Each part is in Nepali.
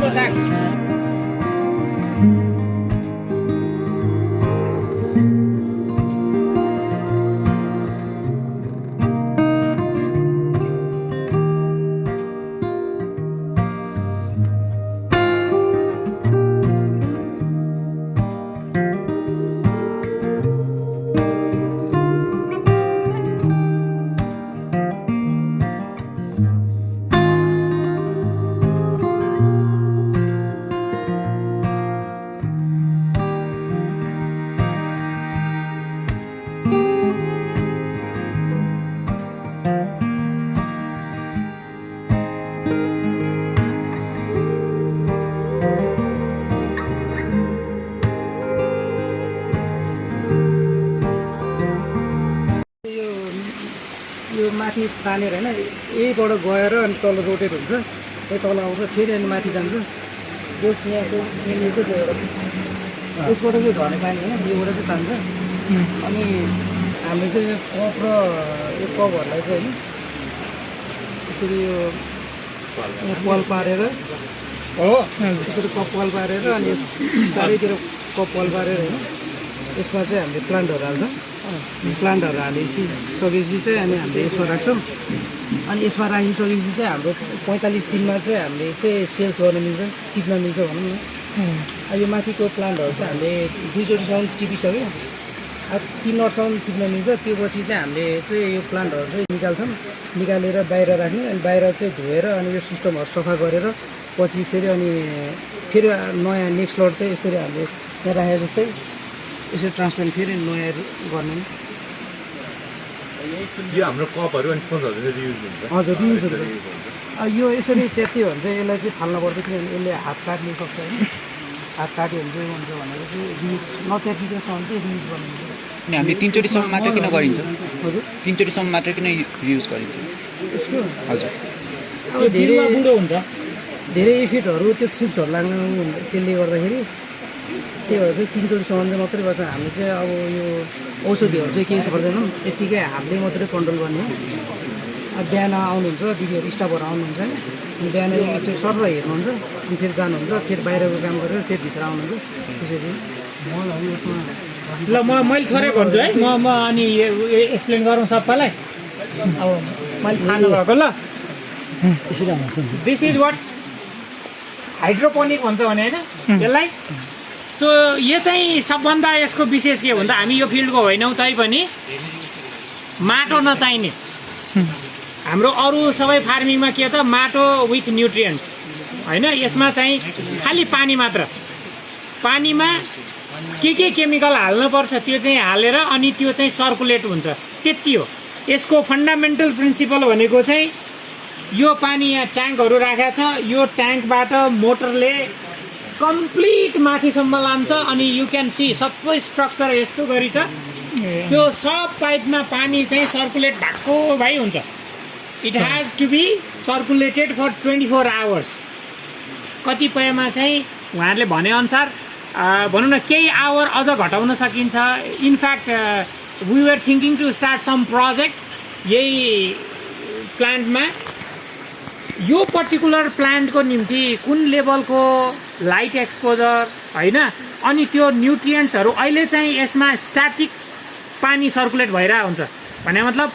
सिमीको साग यो माथि तानेर हैन यहीबाट गएर अनि तल रोटेट हुन्छ त्यही तल आउँछ फेरि अनि माथि जान्छ जो यहाँ चाहिँ यहाँनिर चाहिँ यसबाट चाहिँ झर्ने पानी होइन योबाट चाहिँ तान्छ अनि हामीले चाहिँ यो कप र यो कपहरूलाई चाहिँ होइन यसरी यो पल पारेर हो यसरी कप पल पारेर अनि चारैतिर कप पल पारेर होइन यसमा चाहिँ हामीले प्लान्टहरू हाल्छौँ प्लान्टहरू हालिसकेपछि चाहिँ अनि हामीले यसमा राख्छौँ अनि यसमा राखिसकेपछि चाहिँ हाम्रो 45 दिनमा चाहिँ हामीले चाहिँ सेल्स गर्न मिल्छ टिप्न मिल्छ भनौँ न यो माथिको प्लान्टहरू चाहिँ हामीले 2 चोटिसम्म टिपिसक्यो अब 3 नटसम्म टिप्न मिल्छ त्यो पछि चाहिँ हामीले चाहिँ यो प्लान्टहरू चाहिँ निकाल्छौँ निकालेर बाहिर राख्ने अनि बाहिर चाहिँ धोएर अनि यो सिस्टमहरू सफा गरेर पछि फेरि अनि फेरि नयाँ नेक्स्ट लट चाहिँ यसरी हामीले यहाँ राखेको जस्तै यसरी ट्रान्सप्लान्ट फेरि नयाँ गर्ने यो हाम्रो कपहरू अनि स्पन्जहरू रियुज हुन्छ हजुर रियुज हुन्छ यो यसरी च्यात्यो भने चाहिँ यसलाई चाहिँ फाल्न पर्छ किनभने यसले हात काट्न सक्छ होइन हात काट्यो भने चाहिँ हुन्छ भनेर चाहिँ रियुज नच्यातिएसम्म चाहिँ रियुज गर्नुहुन्छ अनि हामीले 3 चोटिसम्म मात्र किन गरिन्छ हजुर 3 चोटिसम्म मात्र किन युज गरिन्छ यसको हजुर अब धेरै बुढो हुन्छ धेरै इफेक्टहरू त्यो चिप्सहरू लाग्नु त्यसले गर्दाखेरि त्यही भएर चाहिँ 3 चोटिसम्म चाहिँ मात्रै गर्छ हामीले चाहिँ अब यो औषधिहरू चाहिँ केही पर्दैनौँ यत्तिकै हातले मात्रै कन्ट्रोल गर्ने अब बिहान आउनुहुन्छ दिदीहरू स्टाफहरू आउनुहुन्छ अनि बिहान चाहिँ सर हेर्नुहुन्छ अनि फेरि जानुहुन्छ फेरि बाहिरको काम गरेर फेरि भित्र आउनुहुन्छ त्यसरी मलहरू यसमा ल मैले थोरै भन्छु है म अनि एक्सप्लेन गरौँ सबैलाई अब मैले थाहा नभएको ल यसरी आउँछ दिस इज वाट हाइड्रोपोनिक भन्छ भने होइन यसलाई सो यो चाहिँ सबभन्दा यसको विशेष के भन्दा हामी यो फिल्डको होइनौँ तैपनि माटो नचाहिने हाम्रो अरू सबै फार्मिङमा के त माटो विथ न्युट्रियन्ट्स होइन यसमा चाहिँ खालि पानी मात्र पानीमा के केमिकल हाल्नुपर्छ त्यो चाहिँ हालेर अनि त्यो चाहिँ सर्कुलेट हुन्छ त्यति हो यसको फन्डामेन्टल प्रिन्सिपल भनेको चाहिँ यो पानी यहाँ ट्याङ्कहरू राखेको छ यो ट्याङ्कबाट मोटरले कम्प्लिट माथिसम्म लान्छ अनि यु क्यान सी सबै स्ट्रक्चर यस्तो गरी छ त्यो सब पाइपमा पानी चाहिँ सर्कुलेट भएको भाइ हुन्छ it has to be circulated for 24 hours कतिपयमा चाहिँ उहाँहरूले भनेअनुसार भनौँ न केही आवर अझ घटाउन सकिन्छ in fact we were thinking to start some project यही प्लान्टमा यो पर्टिकुलर प्लान्टको निम्ति कुन लेभलको लाइट एक्सपोजर होइन अनि त्यो न्युट्रियन्ट्सहरू अहिले चाहिँ यसमा स्ट्याटिक पानी सर्कुलेट भइरहेको हुन्छ भने मतलब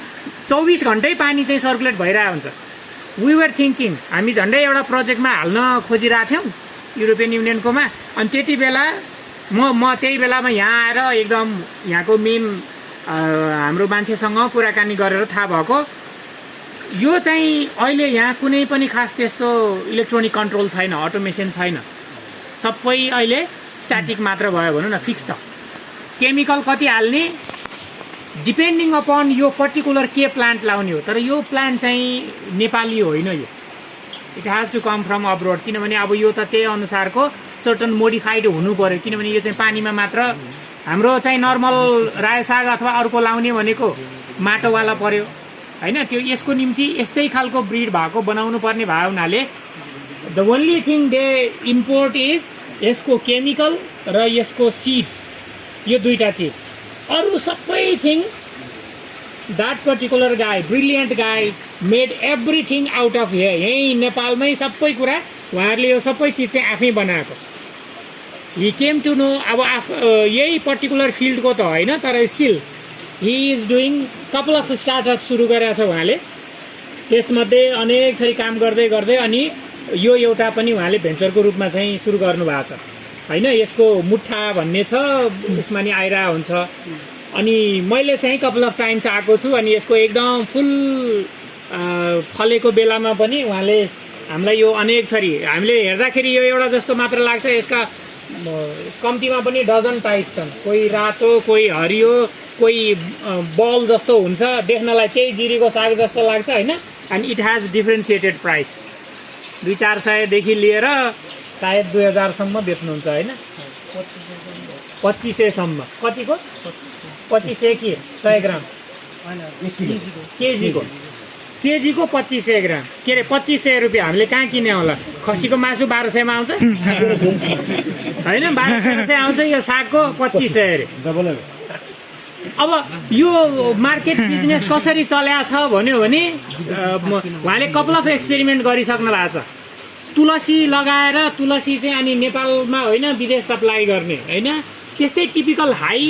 24 घन्टै पानी चाहिँ सर्कुलेट भइरहेको हुन्छ वी वर थिङ्किङ हामी झन्डै एउटा प्रोजेक्टमा हाल्न खोजिरहेको थियौँ युरोपियन युनियनकोमा अनि त्यति बेला म त्यही बेलामा यहाँ आएर एकदम यहाँको मेन हाम्रो मान्छेसँग कुराकानी गरेर थाहा भएको यो चाहिँ अहिले यहाँ कुनै पनि खास त्यस्तो इलेक्ट्रोनिक कन्ट्रोल छैन अटोमेसन छैन सबै अहिले स्ट्याटिक मात्र भयो भनौँ न फिक्स छ केमिकल कति हाल्ने डिपेन्डिङ अपन यो पर्टिकुलर के प्लान्ट लाउने हो तर यो प्लान्ट चाहिँ नेपाली होइन यो it has to come from abroad किनभने अब यो त त्यही अनुसारको सर्टन मोडिफाइड हुनु पर्यो किनभने यो चाहिँ पानीमा मात्र हाम्रो चाहिँ नर्मल रायो साग अथवा अर्को लाउने भनेको माटोवाला पर्यो हैन त्यो यसको निम्ति यस्तै खालको ब्रिड भएको बनाउनु पर्ने भयो हुनाले the only thing they import is यसको केमिकल र यसको सीड्स यो दुईटा चीज अरु सबै thing that particular guy brilliant guy made everything out of here यही नेपालमै सबै कुरा उहाँहरूले यो सबै चिज चाहिँ आफै बनाएको हि केम टु नो अब यही पर्टिकुलर फिल्डको त होइन तर still he is doing couple of startup सुरु गरेको छ उहाँले त्यसमध्ये अनेक थरी काम गर्दै गर्दै अनि यो एउटा पनि उहाँले भेन्चरको रूपमा चाहिँ सुरु गर्नुभएको छ होइन यसको मुठा भन्ने छ उसमा नि आइरा हुन्छ अनि मैले चाहिँ कपाल अफ टाइम्स आएको छु अनि यसको एकदम फुल फलेको बेलामा पनि उहाँले हामीलाई यो अनेक थरी हामीले हेर्दाखेरि यो एउटा जस्तो मात्र लाग्छ यसका कम्तीमा पनि डजन टाइप छन् कोही रातो कोही हरियो कोही बल जस्तो हुन्छ देख्नलाई त्यही जिरीको साग जस्तो लाग्छ होइन and it has differentiated price 200-400 देखि लिएर सायद 2000 बेच्नुहुन्छ होइन 2500 सम्म कतिको 2500 के 100 ग्राम केजीको 2500 ग्राम के अरे 2500 रुपियाँ हामीले कहाँ किने होला खसीको मासु 1200 मा आउँछ होइन 1200 आउँछ यो सागको 2500 अरे अब यो मार्केट बिजनेस कसरी चल्या छ भन्यो भने उहाँले कपाल अफ एक्सपेरिमेन्ट गरिसक्नु भएको छ तुलसी लगाएर तुलसी चाहिँ अनि नेपालमा होइन विदेश सप्लाई गर्ने होइन त्यस्तै टिपिकल हाई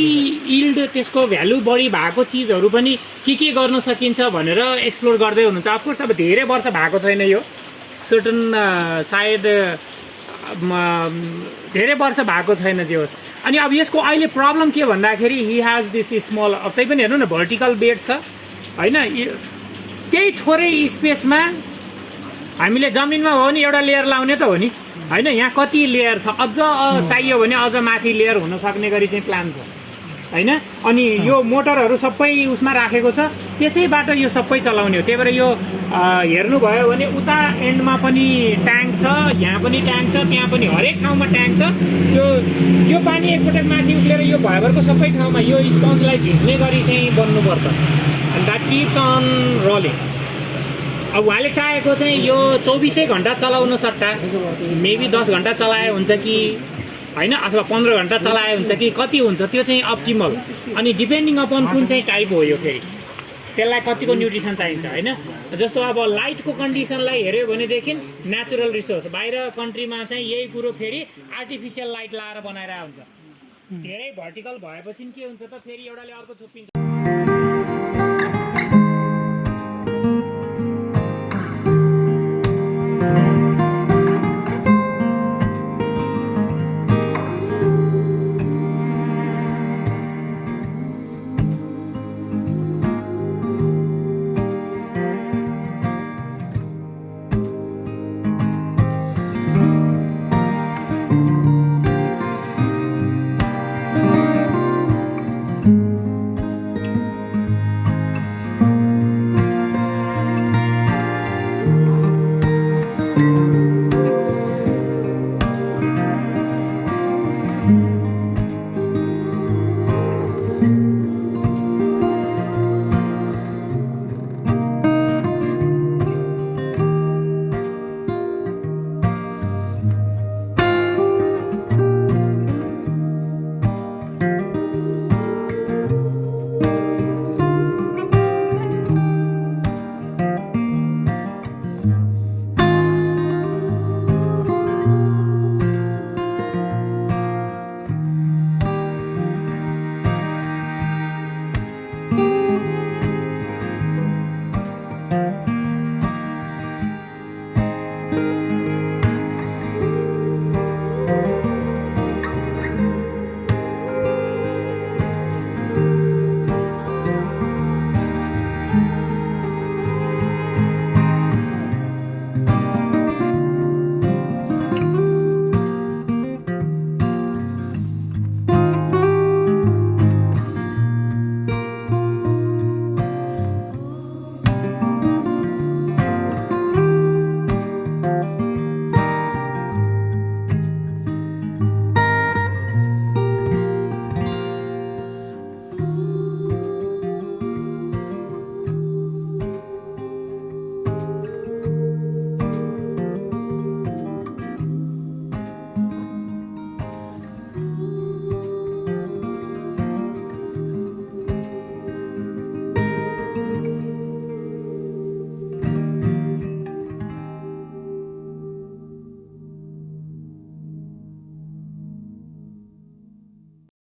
इल्ड त्यसको भ्यालु बढी भएको चिजहरू पनि के गर्न सकिन्छ भनेर एक्सप्लोर गर्दै हुनुहुन्छ अफकोर्स अब धेरै वर्ष भएको छैन यो सर्टन सायद धेरै वर्ष भएको छैन जे होस् अनि अब यसको अहिले प्रब्लम के भन्दाखेरि हि हेज दिस स्मल अब त्यही पनि हेर्नु न भर्टिकल बेड छ होइन त्यही थोरै स्पेसमा हामीले जमिनमा हो भने एउटा लेयर लाउने त हो नि होइन यहाँ कति लेयर छ अझ चाहियो भने अझ माथि लेयर हुन सक्ने गरी चाहिँ प्लान छ होइन अनि यो मोटरहरू सबै उसमा राखेको छ त्यसैबाट यो सबै चलाउने हो त्यही भएर यो हेर्नुभयो भने उता एन्डमा पनि ट्याङ्क छ यहाँ पनि ट्याङ्क छ त्यहाँ पनि हरेक ठाउँमा ट्याङ्क छ यो पानी एकपटक माथि उक्लेर यो भयभरको सबै ठाउँमा यो स्पन्जलाई भिज्ने गरी चाहिँ बन्नुपर्छ and that keeps on rolling अब उहाँले चाहेको चाहिँ यो 24 घण्टा चलाउन सट्टा मेबी 10 घण्टा चलाए हुन्छ कि होइन अथवा 15 घण्टा चलाए हुन्छ कि कति हुन्छ त्यो चाहिँ अप्टिमल अनि डिपेन्डिङ अपन कुन चाहिँ टाइप हो यो फेरि त्यसलाई कतिको न्युट्रिसन चाहिन्छ होइन जस्तो अब लाइटको कन्डिसनलाई हेऱ्यो भनेदेखि नेचुरल रिसोर्स बाहिर कन्ट्रीमा चाहिँ यही कुरो फेरि आर्टिफिसियल लाइट लाएर बनाएर हुन्छ धेरै भर्टिकल भएपछि के हुन्छ त फेरि एउटाले अर्को छोपिन्छ